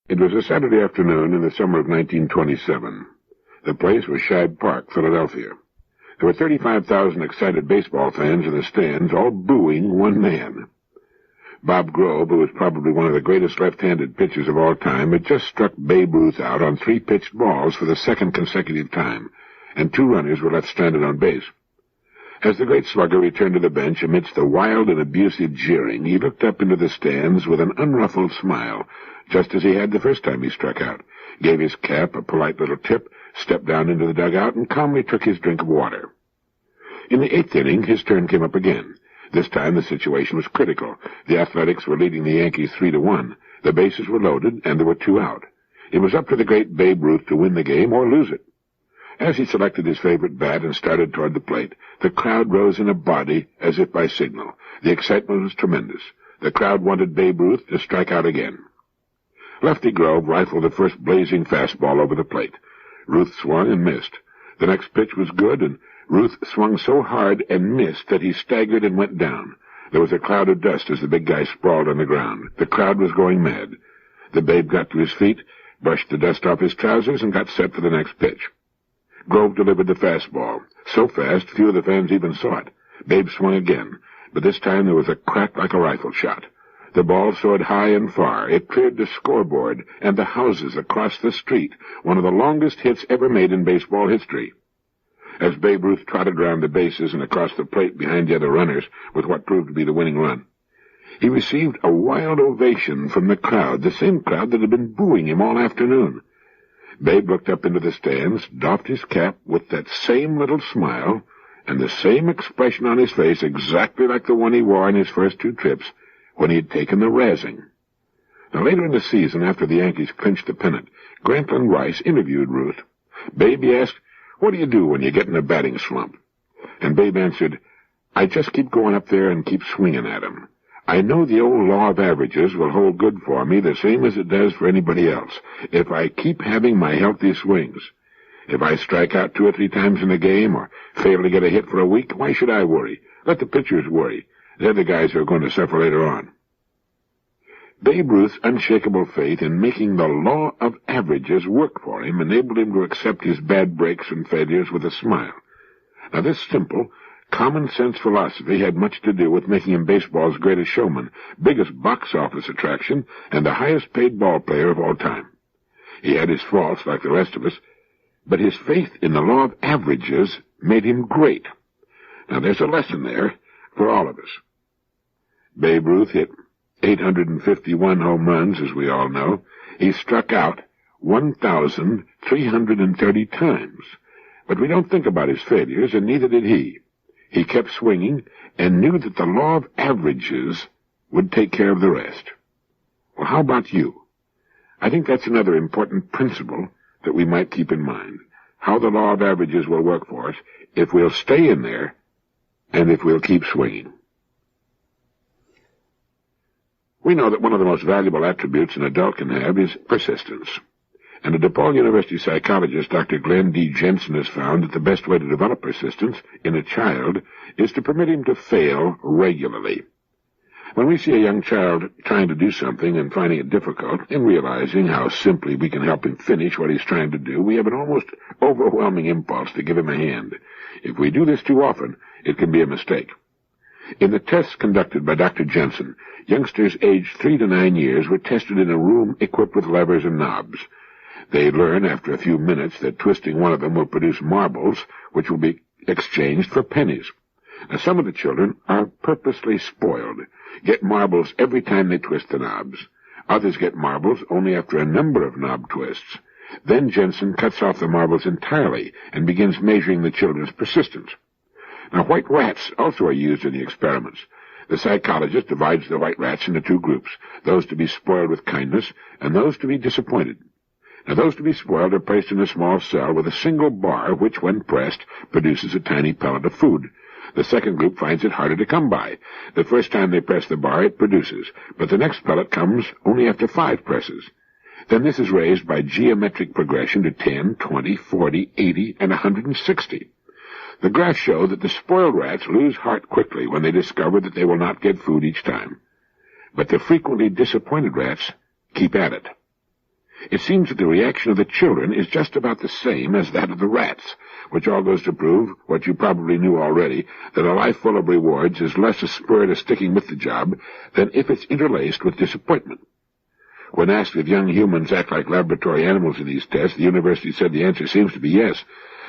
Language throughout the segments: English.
It was a Saturday afternoon in the summer of 1927. The place was Shibe Park, Philadelphia. There were 35,000 excited baseball fans in the stands, all booing one man. Bob Grove, who was probably one of the greatest left-handed pitchers of all time, had just struck Babe Ruth out on 3 pitched balls for the second consecutive time, and 2 runners were left stranded on base. As the great slugger returned to the bench amidst the wild and abusive jeering, he looked up into the stands with an unruffled smile, just as he had the first time he struck out, gave his cap a polite little tip, stepped down into the dugout, and calmly took his drink of water. In the 8th inning, his turn came up again. This time the situation was critical. The Athletics were leading the Yankees 3-1. The bases were loaded, and there were 2 out. It was up to the great Babe Ruth to win the game or lose it. As he selected his favorite bat and started toward the plate, the crowd rose in a body as if by signal. The excitement was tremendous. The crowd wanted Babe Ruth to strike out again. Lefty Grove rifled the first blazing fastball over the plate. Ruth swung and missed. The next pitch was good, and Ruth swung so hard and missed that he staggered and went down. There was a cloud of dust as the big guy sprawled on the ground. The crowd was going mad. The Babe got to his feet, brushed the dust off his trousers, and got set for the next pitch. Grove delivered the fastball. So fast, few of the fans even saw it. Babe swung again, but this time there was a crack like a rifle shot. The ball soared high and far. It cleared the scoreboard and the houses across the street, one of the longest hits ever made in baseball history. As Babe Ruth trotted around the bases and across the plate behind the other runners with what proved to be the winning run, he received a wild ovation from the crowd, the same crowd that had been booing him all afternoon. Babe looked up into the stands, doffed his cap with that same little smile and the same expression on his face, exactly like the one he wore on his first 2 trips when he had taken the razzing. Now, later in the season, after the Yankees clinched the pennant, Grantland Rice interviewed Ruth. Babe, he asked, "What do you do when you get in a batting slump?" And Babe answered, "I just keep going up there and keep swinging at 'em. I know the old law of averages will hold good for me, the same as it does for anybody else, if I keep having my healthy swings. If I strike out 2 or 3 times in a game, or fail to get a hit for a week, why should I worry? Let the pitchers worry. They're the guys who are going to suffer later on." Babe Ruth's unshakable faith in making the law of averages work for him enabled him to accept his bad breaks and failures with a smile. Now, this simple, common-sense philosophy had much to do with making him baseball's greatest showman, biggest box-office attraction, and the highest-paid ball player of all time. He had his faults like the rest of us, but his faith in the law of averages made him great. Now, there's a lesson there for all of us. Babe Ruth hit 851 home runs, as we all know. He struck out 1,330 times. But we don't think about his failures, and neither did he. He kept swinging and knew that the law of averages would take care of the rest. Well, how about you? I think that's another important principle that we might keep in mind, how the law of averages will work for us if we'll stay in there and if we'll keep swinging. We know that one of the most valuable attributes an adult can have is persistence. And a DePaul University psychologist, Dr. Glenn D. Jensen, has found that the best way to develop persistence in a child is to permit him to fail regularly. When we see a young child trying to do something and finding it difficult, and realizing how simply we can help him finish what he's trying to do, we have an almost overwhelming impulse to give him a hand. If we do this too often, it can be a mistake. In the tests conducted by Dr. Jensen, youngsters aged 3 to 9 years were tested in a room equipped with levers and knobs. They learn after a few minutes that twisting one of them will produce marbles, which will be exchanged for pennies. Now, some of the children are purposely spoiled, get marbles every time they twist the knobs. Others get marbles only after a number of knob twists. Then Jensen cuts off the marbles entirely and begins measuring the children's persistence. Now, white rats also are used in the experiments. The psychologist divides the white rats into 2 groups, those to be spoiled with kindness and those to be disappointed. Now, those to be spoiled are placed in a small cell with a single bar, which, when pressed, produces a tiny pellet of food. The second group finds it harder to come by. The first time they press the bar, it produces, but the next pellet comes only after 5 presses. Then this is raised by geometric progression to 10, 20, 40, 80, and 160. The graphs show that the spoiled rats lose heart quickly when they discover that they will not get food each time. But the frequently disappointed rats keep at it. It seems that the reaction of the children is just about the same as that of the rats, which all goes to prove, what you probably knew already, that a life full of rewards is less a spur to sticking with the job than if it's interlaced with disappointment. When asked if young humans act like laboratory animals in these tests, the university said the answer seems to be yes.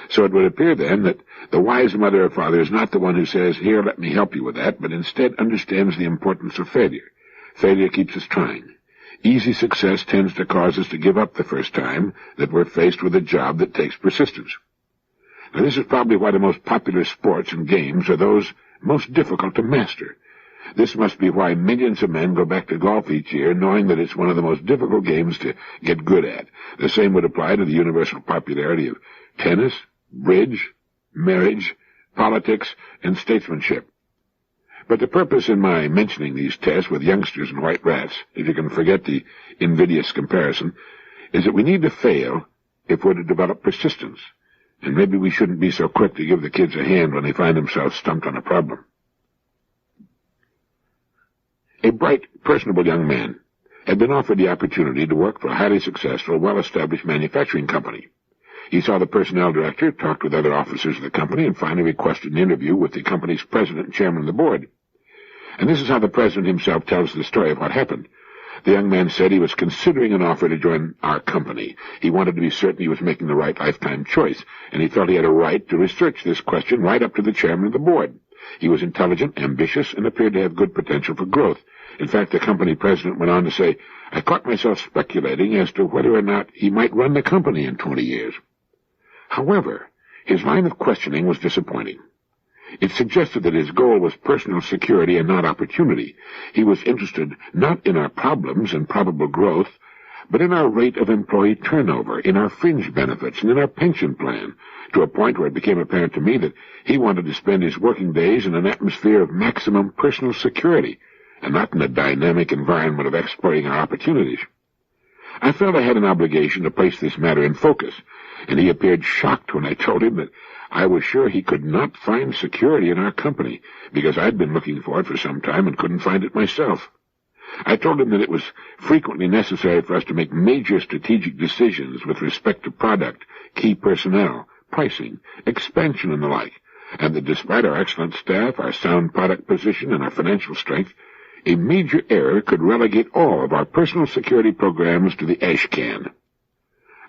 So it would appear then that the wise mother or father is not the one who says, "Here, let me help you with that," but instead understands the importance of failure. Failure keeps us trying. Easy success tends to cause us to give up the first time that we're faced with a job that takes persistence. Now, this is probably why the most popular sports and games are those most difficult to master. This must be why millions of men go back to golf each year, knowing that it's one of the most difficult games to get good at. The same would apply to the universal popularity of tennis, bridge, marriage, politics, and statesmanship. But the purpose in my mentioning these tests with youngsters and white rats, if you can forget the invidious comparison, is that we need to fail if we're to develop persistence. And maybe we shouldn't be so quick to give the kids a hand when they find themselves stumped on a problem. A bright, personable young man had been offered the opportunity to work for a highly successful, well-established manufacturing company. He saw the personnel director, talked with other officers of the company, and finally requested an interview with the company's president and chairman of the board. And this is how the president himself tells the story of what happened. The young man said he was considering an offer to join our company. He wanted to be certain he was making the right lifetime choice, and he felt he had a right to research this question right up to the chairman of the board. He was intelligent, ambitious, and appeared to have good potential for growth. In fact, the company president went on to say, "I caught myself speculating as to whether or not he might run the company in 20 years. However, his line of questioning was disappointing. It suggested that his goal was personal security and not opportunity. He was interested not in our problems and probable growth, but in our rate of employee turnover, in our fringe benefits, and in our pension plan, to a point where it became apparent to me that he wanted to spend his working days in an atmosphere of maximum personal security, and not in a dynamic environment of exploiting our opportunities. I felt I had an obligation to place this matter in focus, and he appeared shocked when I told him that I was sure he could not find security in our company, because I'd been looking for it for some time and couldn't find it myself. I told him that it was frequently necessary for us to make major strategic decisions with respect to product, key personnel, pricing, expansion, and the like, and that despite our excellent staff, our sound product position, and our financial strength, a major error could relegate all of our personal security programs to the ash can.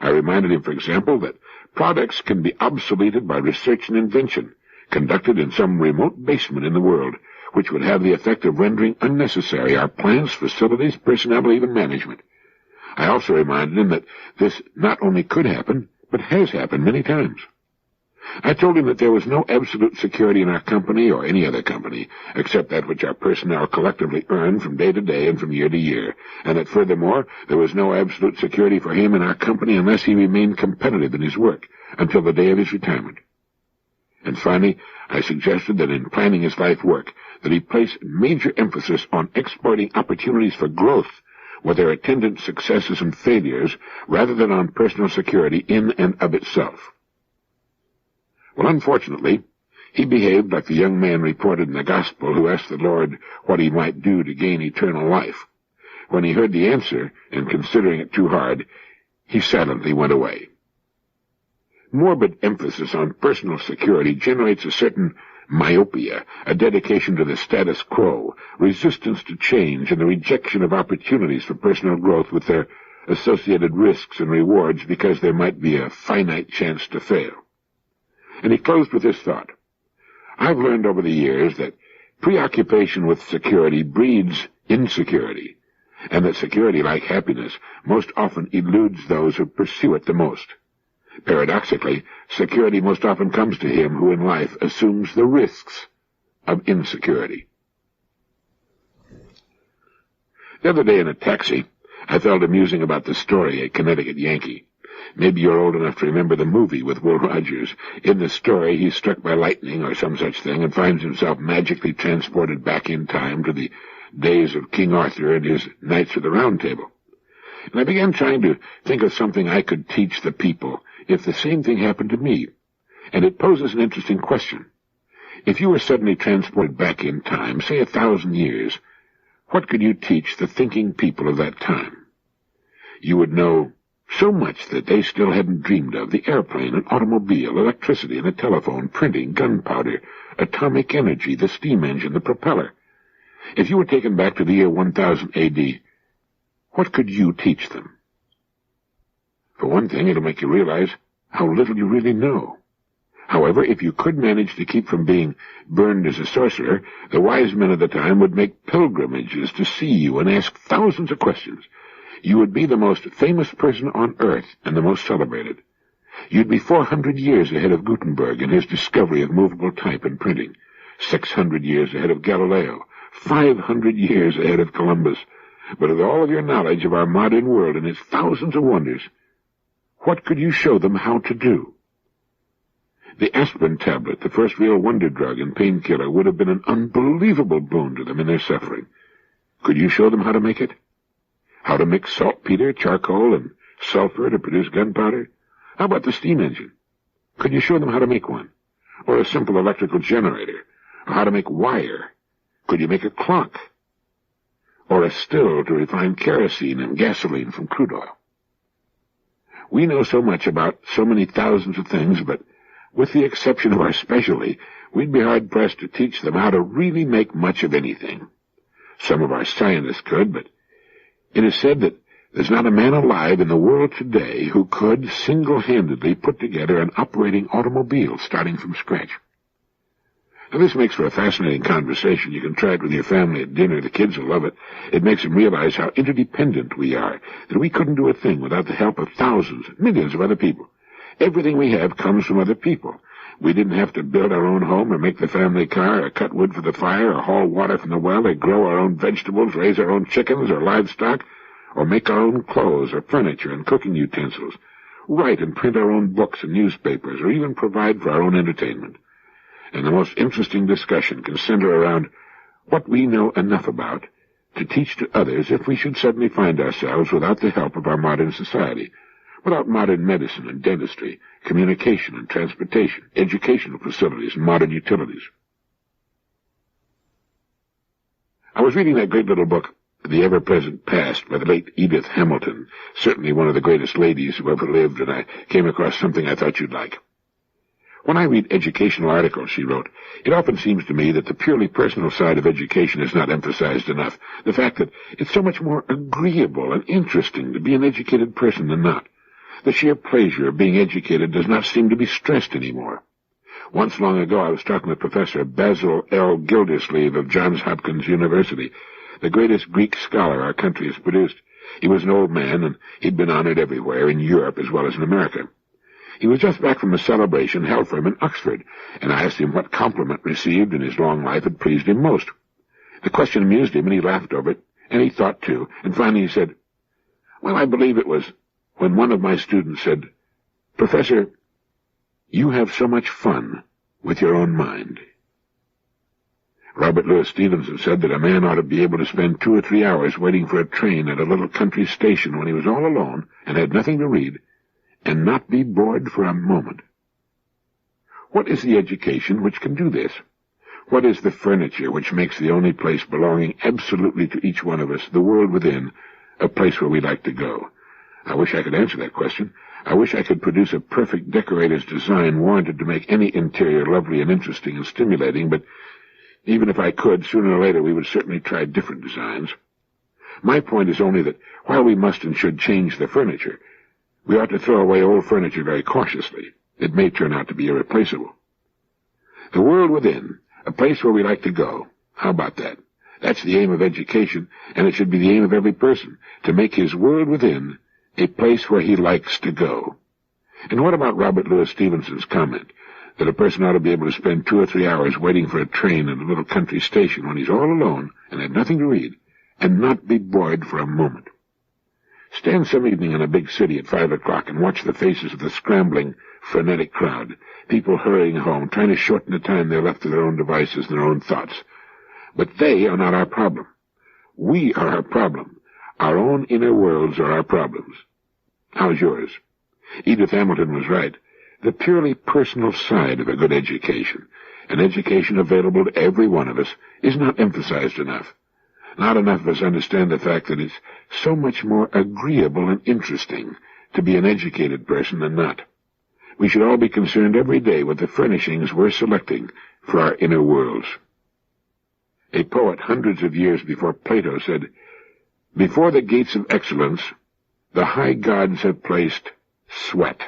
I reminded him, for example, that products can be obsoleted by research and invention, conducted in some remote basement in the world, which would have the effect of rendering unnecessary our plants, facilities, personnel, even management. I also reminded him that this not only could happen, but has happened many times. I told him that there was no absolute security in our company or any other company, except that which our personnel collectively earned from day to day and from year to year, and that furthermore there was no absolute security for him in our company unless he remained competitive in his work until the day of his retirement. And finally, I suggested that in planning his life work, that he place major emphasis on exploiting opportunities for growth, with their attendant successes and failures, rather than on personal security in and of itself. Well, unfortunately, he behaved like the young man reported in the Gospel who asked the Lord what he might do to gain eternal life. When he heard the answer, and considering it too hard, he silently went away. Morbid emphasis on personal security generates a certain myopia, a dedication to the status quo, resistance to change, and the rejection of opportunities for personal growth with their associated risks and rewards because there might be a finite chance to fail. And he closed with this thought: I've learned over the years that preoccupation with security breeds insecurity, and that security, like happiness, most often eludes those who pursue it the most. Paradoxically, security most often comes to him who in life assumes the risks of insecurity. The other day in a taxi, I felt amusing about the story A Connecticut Yankee. Maybe you're old enough to remember the movie with Will Rogers. In the story, he's struck by lightning or some such thing and finds himself magically transported back in time to the days of King Arthur and his Knights of the Round Table. And I began trying to think of something I could teach the people if the same thing happened to me. And it poses an interesting question. If you were suddenly transported back in time, say 1,000 years, what could you teach the thinking people of that time? You would know So much that they still hadn't dreamed of: the airplane, an automobile, electricity and a telephone, printing, gunpowder, atomic energy, the steam engine, the propeller. If you were taken back to the year 1000 A.D., what could you teach them? For one thing, it'll make you realize how little you really know. However, if you could manage to keep from being burned as a sorcerer, the wise men of the time would make pilgrimages to see you and ask thousands of questions. You would be the most famous person on earth and the most celebrated. You'd be 400 years ahead of Gutenberg in his discovery of movable type and printing, 600 years ahead of Galileo, 500 years ahead of Columbus. But with all of your knowledge of our modern world and its thousands of wonders, what could you show them how to do? The aspirin tablet, the first real wonder drug and painkiller, would have been an unbelievable boon to them in their suffering. Could you show them how to make it? How to mix saltpeter, charcoal, and sulfur to produce gunpowder? How about the steam engine? Could you show them how to make one? Or a simple electrical generator? Or how to make wire? Could you make a clock? Or a still to refine kerosene and gasoline from crude oil? We know so much about so many thousands of things, but with the exception of our specialty, we'd be hard-pressed to teach them how to really make much of anything. Some of our scientists could, but it is said that there's not a man alive in the world today who could single-handedly put together an operating automobile starting from scratch. Now, this makes for a fascinating conversation. You can try it with your family at dinner. The kids will love it. It makes them realize how interdependent we are, that we couldn't do a thing without the help of thousands, millions of other people. Everything we have comes from other people. We didn't have to build our own home or make the family car or cut wood for the fire or haul water from the well or grow our own vegetables, raise our own chickens or livestock, or make our own clothes or furniture and cooking utensils, write and print our own books and newspapers, or even provide for our own entertainment. And the most interesting discussion can center around what we know enough about to teach to others if we should suddenly find ourselves without the help of our modern society, without modern medicine and dentistry, communication and transportation, educational facilities and modern utilities. I was reading that great little book, The Ever-Present Past, by the late Edith Hamilton, certainly one of the greatest ladies who ever lived, and I came across something I thought you'd like. When I read educational articles, she wrote, it often seems to me that the purely personal side of education is not emphasized enough. The fact that it's so much more agreeable and interesting to be an educated person than not. The sheer pleasure of being educated does not seem to be stressed anymore. Once long ago, I was talking with Professor Basil L. Gildersleeve of Johns Hopkins University, the greatest Greek scholar our country has produced. He was an old man, and he'd been honored everywhere, in Europe as well as in America. He was just back from a celebration held for him in Oxford, and I asked him what compliment received in his long life had pleased him most. The question amused him, and he laughed over it, and he thought too, and finally he said, well, I believe it was when one of my students said, Professor, you have so much fun with your own mind. Robert Louis Stevenson said that a man ought to be able to spend 2 or 3 hours waiting for a train at a little country station when he was all alone and had nothing to read, and not be bored for a moment. What is the education which can do this? What is the furniture which makes the only place belonging absolutely to each one of us, the world within, a place where we like to go? I wish I could answer that question. I wish I could produce a perfect decorator's design warranted to make any interior lovely and interesting and stimulating, but even if I could, sooner or later we would certainly try different designs. My point is only that while we must and should change the furniture, we ought to throw away old furniture very cautiously. It may turn out to be irreplaceable. The world within, a place where we like to go. How about that? That's the aim of education, and it should be the aim of every person, to make his world within a place where he likes to go. And what about Robert Louis Stevenson's comment that a person ought to be able to spend 2 or 3 hours waiting for a train at a little country station when he's all alone and had nothing to read, and not be bored for a moment? Stand some evening in a big city at 5 o'clock and watch the faces of the scrambling, frenetic crowd, people hurrying home, trying to shorten the time they're left to their own devices and their own thoughts. But they are not our problem. We are our problem. Our own inner worlds are our problems. How's yours? Edith Hamilton was right. The purely personal side of a good education, an education available to every one of us, is not emphasized enough. Not enough of us understand the fact that it's so much more agreeable and interesting to be an educated person than not. We should all be concerned every day with the furnishings we're selecting for our inner worlds. A poet hundreds of years before Plato said, "Before the gates of excellence, the high gods have placed sweat.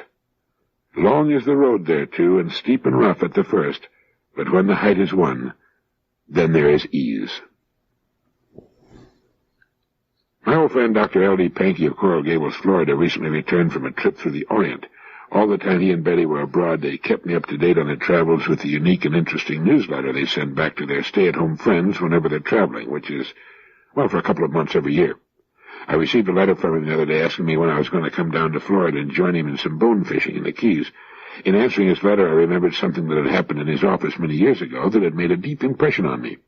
Long is the road thereto, and steep and rough at the first, but when the height is won, then there is ease." My old friend Dr. L.D. Pankey of Coral Gables, Florida, recently returned from a trip through the Orient. All the time he and Betty were abroad, they kept me up to date on their travels with the unique and interesting newsletter they send back to their stay-at-home friends whenever they're traveling, which is, well, for a couple of months every year. I received a letter from him the other day asking me when I was going to come down to Florida and join him in some bone fishing in the Keys. In answering his letter, I remembered something that had happened in his office many years ago that had made a deep impression on me.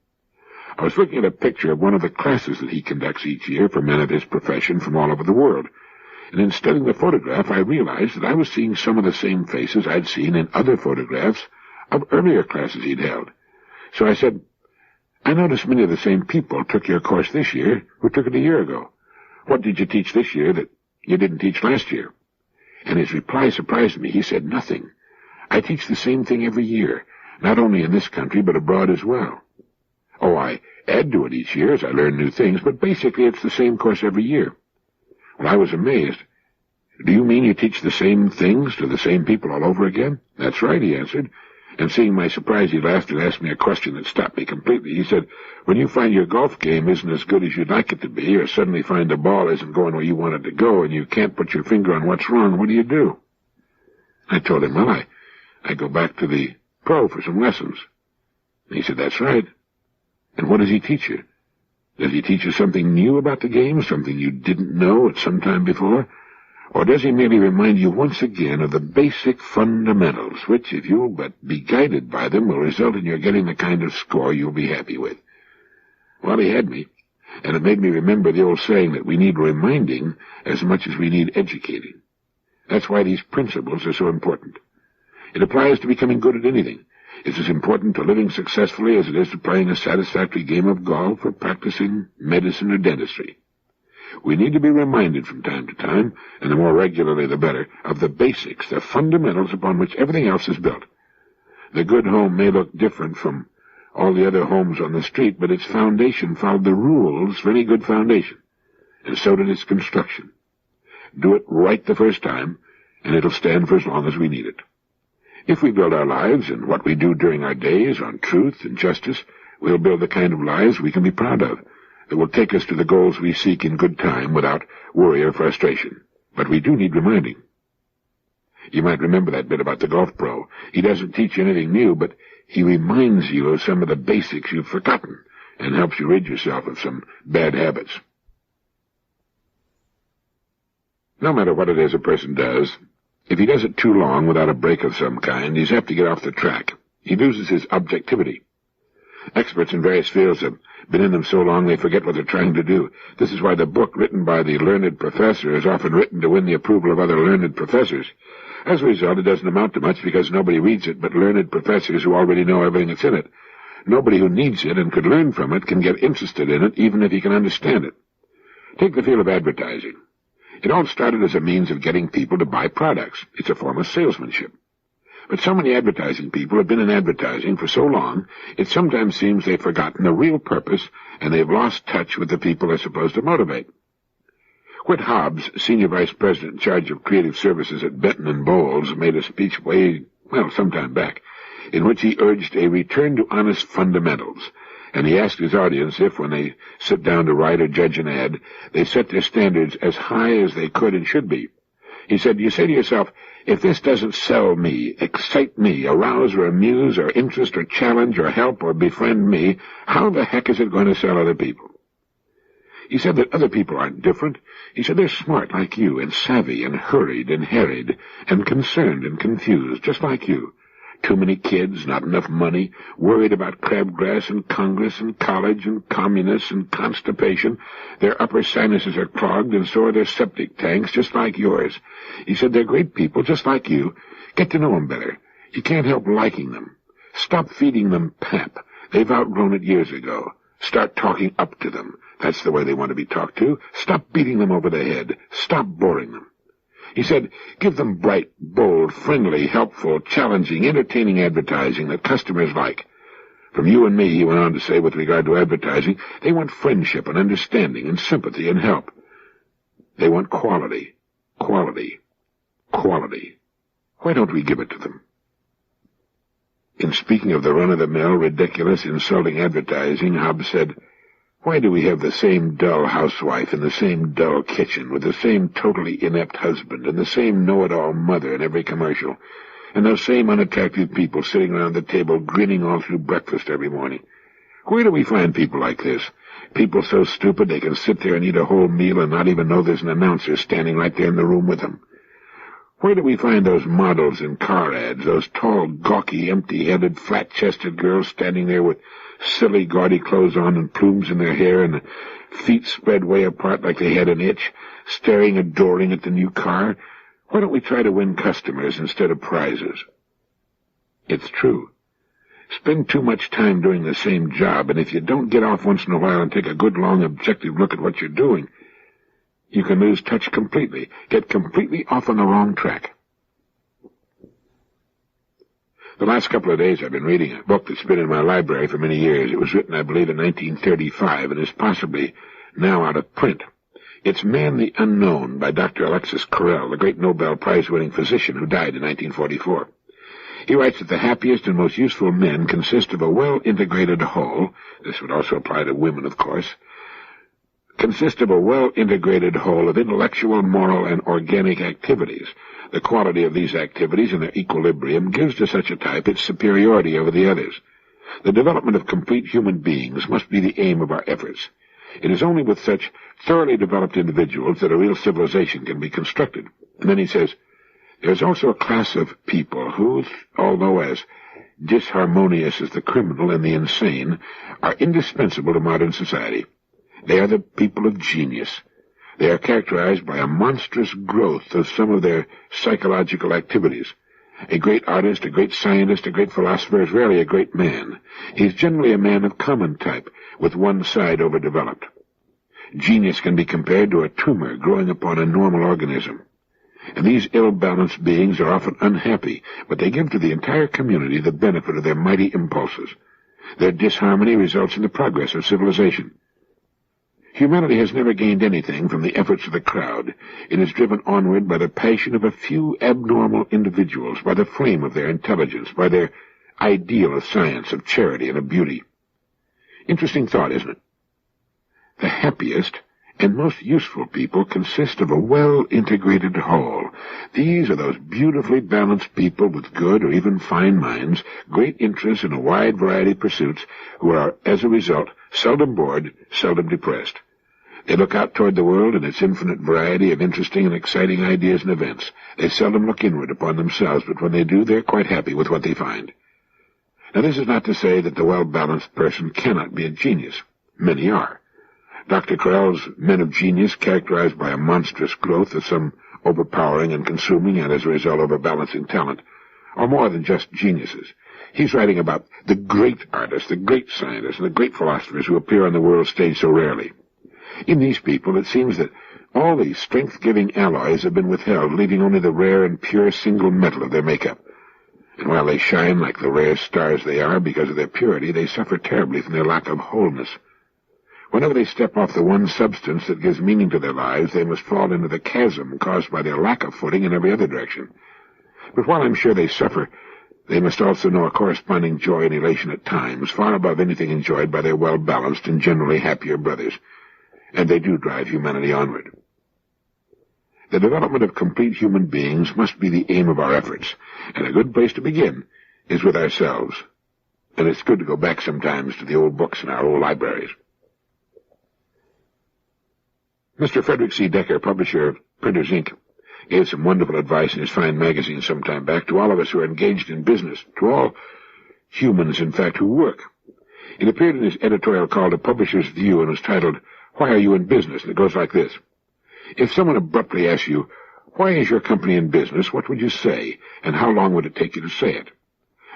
I was looking at a picture of one of the classes that he conducts each year for men of his profession from all over the world. And in studying the photograph, I realized that I was seeing some of the same faces I'd seen in other photographs of earlier classes he'd held. So I said, "I noticed many of the same people took your course this year who took it a year ago. What did you teach this year that you didn't teach last year?" And his reply surprised me. He said, "Nothing. I teach the same thing every year, not only in this country but abroad as well. Oh, I add to it each year as I learn new things, but basically it's the same course every year." Well, I was amazed. "Do you mean you teach the same things to the same people all over again?" "That's right," he answered. And seeing my surprise, he laughed and asked me a question that stopped me completely. He said, "When you find your golf game isn't as good as you'd like it to be, or suddenly find the ball isn't going where you want it to go, and you can't put your finger on what's wrong, what do you do?" I told him, "Well, I go back to the pro for some lessons." And he said, "That's right. And what does he teach you? Does he teach you something new about the game, something you didn't know at some time before? Or does he merely remind you once again of the basic fundamentals, which, if you'll but be guided by them, will result in your getting the kind of score you'll be happy with?" Well, he had me, and it made me remember the old saying that we need reminding as much as we need educating. That's why these principles are so important. It applies to becoming good at anything. It's as important to living successfully as it is to playing a satisfactory game of golf or practicing medicine or dentistry. We need to be reminded from time to time, and the more regularly the better, of the basics, the fundamentals upon which everything else is built. The good home may look different from all the other homes on the street, but its foundation followed the rules for any good foundation, and so did its construction. Do it right the first time, and it'll stand for as long as we need it. If we build our lives and what we do during our days on truth and justice, we'll build the kind of lives we can be proud of, that will take us to the goals we seek in good time without worry or frustration. But we do need reminding. You might remember that bit about the golf pro. He doesn't teach you anything new, but he reminds you of some of the basics you've forgotten and helps you rid yourself of some bad habits. No matter what it is a person does, if he does it too long without a break of some kind, he's apt to get off the track. He loses his objectivity. Experts in various fields have been in them so long they forget what they're trying to do. This is why the book written by the learned professor is often written to win the approval of other learned professors. As a result, it doesn't amount to much because nobody reads it but learned professors who already know everything that's in it. Nobody who needs it and could learn from it can get interested in it, even if he can understand it. Take the field of advertising. It all started as a means of getting people to buy products. It's a form of salesmanship. But so many advertising people have been in advertising for so long, it sometimes seems they've forgotten the real purpose, and they've lost touch with the people they're supposed to motivate. Whit Hobbs, Senior Vice President in charge of creative services at Benton & Bowles, made a speech some time back, in which he urged a return to honest fundamentals, and he asked his audience if, when they sit down to write or judge an ad, they set their standards as high as they could and should be. He said, "You say to yourself, if this doesn't sell me, excite me, arouse or amuse or interest or challenge or help or befriend me, how the heck is it going to sell other people?" He said that other people aren't different. He said they're smart like you, and savvy and hurried and harried and concerned and confused, just like you. Too many kids, not enough money, worried about crabgrass and Congress and college and communists and constipation. Their upper sinuses are clogged and so are their septic tanks, just like yours. He said they're great people, just like you. Get to know them better. You can't help liking them. Stop feeding them pap. They've outgrown it years ago. Start talking up to them. That's the way they want to be talked to. Stop beating them over the head. Stop boring them. He said, give them bright, bold, friendly, helpful, challenging, entertaining advertising that customers like. From you and me, he went on to say, with regard to advertising, they want friendship and understanding and sympathy and help. They want quality, quality, quality. Why don't we give it to them? In speaking of the run-of-the-mill, ridiculous, insulting advertising, Hobbes said, why do we have the same dull housewife in the same dull kitchen, with the same totally inept husband and the same know-it-all mother in every commercial, and those same unattractive people sitting around the table grinning all through breakfast every morning? Where do we find people like this? People so stupid they can sit there and eat a whole meal and not even know there's an announcer standing right there in the room with them. Where do we find those models in car ads, those tall, gawky, empty-headed, flat-chested girls standing there with silly, gaudy clothes on and plumes in their hair and feet spread way apart like they had an itch, staring adoring at the new car? Why don't we try to win customers instead of prizes? It's true. Spend too much time doing the same job, and if you don't get off once in a while and take a good, long, objective look at what you're doing, you can lose touch completely, get completely off on the wrong track. The last couple of days I've been reading a book that's been in my library for many years. It was written, I believe, in 1935 and is possibly now out of print. It's Man the Unknown by Dr. Alexis Carrel, the great Nobel Prize-winning physician who died in 1944. He writes that the happiest and most useful men consist of a well-integrated whole. This would also apply to women, of course. Consist of a well-integrated whole of intellectual, moral, and organic activities. The quality of these activities and their equilibrium gives to such a type its superiority over the others. The development of complete human beings must be the aim of our efforts. It is only with such thoroughly developed individuals that a real civilization can be constructed. And then he says, there is also a class of people who, although as disharmonious as the criminal and the insane, are indispensable to modern society. They are the people of genius. They are characterized by a monstrous growth of some of their psychological activities. A great artist, a great scientist, a great philosopher is rarely a great man. He is generally a man of common type, with one side overdeveloped. Genius can be compared to a tumor growing upon a normal organism. And these ill-balanced beings are often unhappy, but they give to the entire community the benefit of their mighty impulses. Their disharmony results in the progress of civilization. Humanity has never gained anything from the efforts of the crowd. It is driven onward by the passion of a few abnormal individuals, by the flame of their intelligence, by their ideal of science, of charity, and of beauty. Interesting thought, isn't it? The happiest and most useful people consist of a well-integrated whole. These are those beautifully balanced people with good or even fine minds, great interests in a wide variety of pursuits, who are, as a result, seldom bored, seldom depressed. They look out toward the world and its infinite variety of interesting and exciting ideas and events. They seldom look inward upon themselves, but when they do, they're quite happy with what they find. Now, this is not to say that the well-balanced person cannot be a genius. Many are. Dr. Carrel's men of genius, characterized by a monstrous growth of some overpowering and consuming and, as a result, overbalancing talent, are more than just geniuses. He's writing about the great artists, the great scientists, and the great philosophers who appear on the world stage so rarely. In these people, it seems that all these strength-giving alloys have been withheld, leaving only the rare and pure single metal of their makeup. And while they shine like the rare stars they are because of their purity, they suffer terribly from their lack of wholeness. Whenever they step off the one substance that gives meaning to their lives, they must fall into the chasm caused by their lack of footing in every other direction. But while I'm sure they suffer, they must also know a corresponding joy and elation at times, far above anything enjoyed by their well-balanced and generally happier brothers. And they do drive humanity onward. The development of complete human beings must be the aim of our efforts, and a good place to begin is with ourselves. And it's good to go back sometimes to the old books in our old libraries. Mr. Frederick C. Decker, publisher of Printers, Inc., gave some wonderful advice in his fine magazine some time back to all of us who are engaged in business, to all humans, in fact, who work. It appeared in his editorial called A Publisher's View and was titled, Why Are You in Business? And it goes like this. If someone abruptly asks you, why is your company in business, what would you say, and how long would it take you to say it?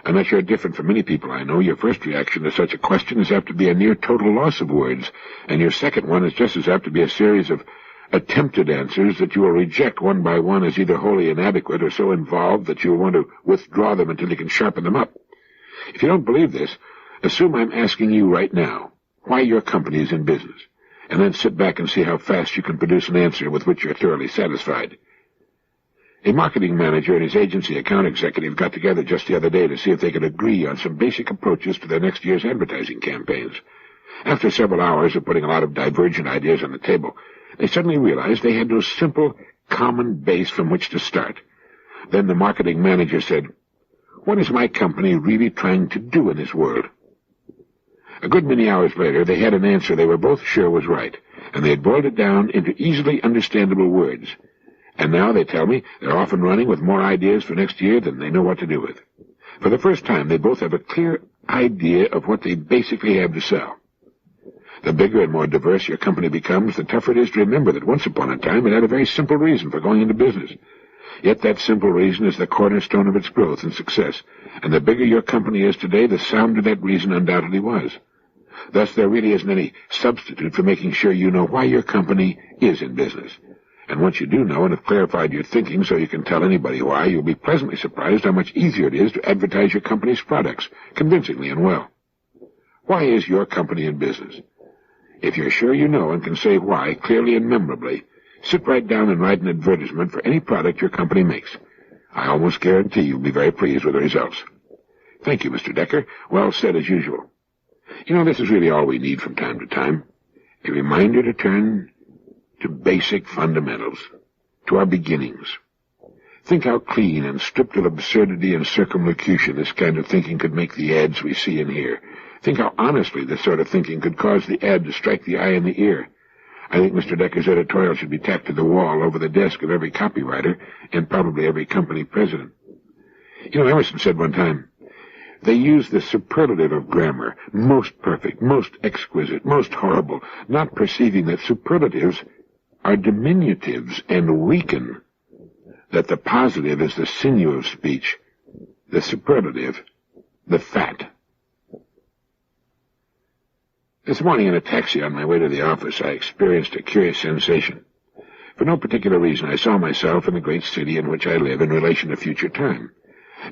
Unless you're different from many people I know, your first reaction to such a question is apt to be a near total loss of words, and your second one is just as apt to be a series of attempted answers that you will reject one by one as either wholly inadequate or so involved that you will want to withdraw them until you can sharpen them up. If you don't believe this, assume I'm asking you right now why your company is in business, and then sit back and see how fast you can produce an answer with which you're thoroughly satisfied. A marketing manager and his agency account executive got together just the other day to see if they could agree on some basic approaches to their next year's advertising campaigns. After several hours of putting a lot of divergent ideas on the table, they suddenly realized they had no simple, common base from which to start. Then the marketing manager said, "What is my company really trying to do in this world?" A good many hours later, they had an answer they were both sure was right, and they had boiled it down into easily understandable words. And now, they tell me, they're off and running with more ideas for next year than they know what to do with. For the first time, they both have a clear idea of what they basically have to sell. The bigger and more diverse your company becomes, the tougher it is to remember that once upon a time it had a very simple reason for going into business. Yet that simple reason is the cornerstone of its growth and success, and the bigger your company is today, the sounder that reason undoubtedly was. Thus, there really isn't any substitute for making sure you know why your company is in business. And once you do know and have clarified your thinking so you can tell anybody why, you'll be pleasantly surprised how much easier it is to advertise your company's products, convincingly and well. Why is your company in business? If you're sure you know and can say why clearly and memorably, sit right down and write an advertisement for any product your company makes. I almost guarantee you'll be very pleased with the results. Thank you, Mr. Decker. Well said as usual. You know, this is really all we need from time to time. A reminder to turn to basic fundamentals, to our beginnings. Think how clean and stripped of absurdity and circumlocution this kind of thinking could make the ads we see and hear. Think how honestly this sort of thinking could cause the ad to strike the eye and the ear. I think Mr. Decker's editorial should be tacked to the wall over the desk of every copywriter and probably every company president. You know, Emerson said one time, they use the superlative of grammar, most perfect, most exquisite, most horrible, not perceiving that superlatives are diminutives and weaken, that the positive is the sinew of speech, the superlative, the fat. This morning in a taxi on my way to the office, I experienced a curious sensation. For no particular reason, I saw myself in the great city in which I live in relation to future time.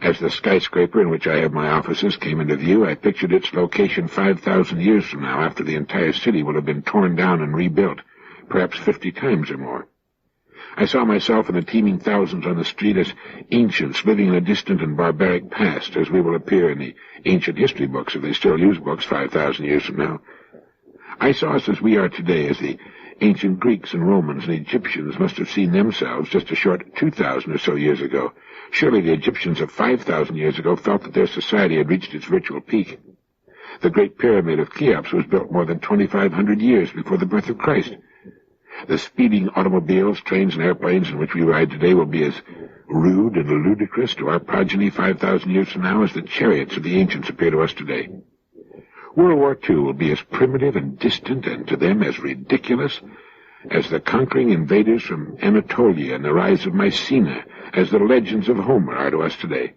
As the skyscraper in which I have my offices came into view, I pictured its location 5,000 years from now, after the entire city will have been torn down and rebuilt, perhaps 50 times or more. I saw myself and the teeming thousands on the street as ancients living in a distant and barbaric past, as we will appear in the ancient history books, if they still use books 5,000 years from now. I saw us as we are today, as the ancient Greeks and Romans and Egyptians must have seen themselves just a short 2,000 or so years ago. Surely the Egyptians of 5,000 years ago felt that their society had reached its virtual peak. The Great Pyramid of Cheops was built more than 2,500 years before the birth of Christ. The speeding automobiles, trains, and airplanes in which we ride today will be as rude and ludicrous to our progeny 5,000 years from now as the chariots of the ancients appear to us today. World War II will be as primitive and distant, and to them as ridiculous, as the conquering invaders from Anatolia and the rise of Mycenae, as the legends of Homer are to us today.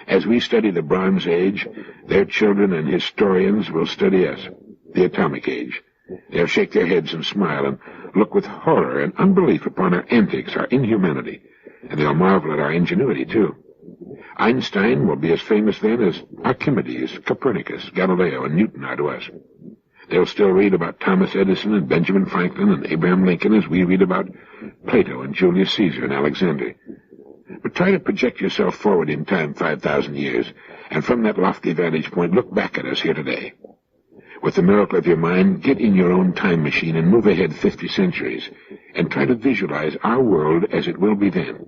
As we study the Bronze Age, their children and historians will study us, the Atomic Age. They'll shake their heads and smile and look with horror and unbelief upon our antics, our inhumanity, and they'll marvel at our ingenuity, too. Einstein will be as famous then as Archimedes, Copernicus, Galileo, and Newton are to us. They'll still read about Thomas Edison and Benjamin Franklin and Abraham Lincoln as we read about Plato and Julius Caesar and Alexander. But try to project yourself forward in time 5,000 years, and from that lofty vantage point look back at us here today. With the miracle of your mind, get in your own time machine and move ahead 50 centuries, and try to visualize our world as it will be then.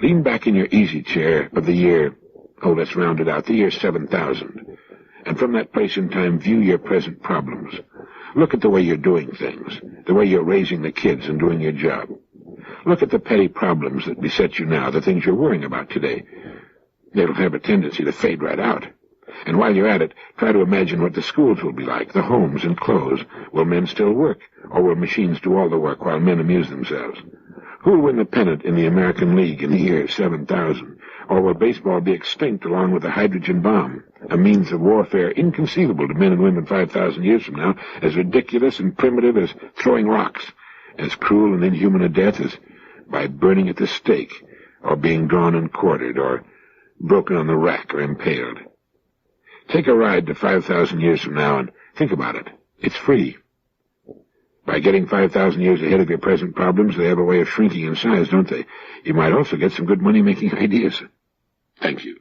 Lean back in your easy chair of the year, let's round it out, the year 7000, and from that place in time view your present problems. Look at the way you're doing things, the way you're raising the kids and doing your job. Look at the petty problems that beset you now, the things you're worrying about today. They'll have a tendency to fade right out. And while you're at it, try to imagine what the schools will be like, the homes and clothes. Will men still work, or will machines do all the work while men amuse themselves? Who will win the pennant in the American League in the year 7000? Or will baseball be extinct along with the hydrogen bomb, a means of warfare inconceivable to men and women 5,000 years from now, as ridiculous and primitive as throwing rocks, as cruel and inhuman a death as by burning at the stake, or being drawn and quartered, or broken on the rack or impaled? Take a ride to 5,000 years from now and think about it. It's free. By getting 5,000 years ahead of your present problems, they have a way of shrinking in size, don't they? You might also get some good money-making ideas. Thank you.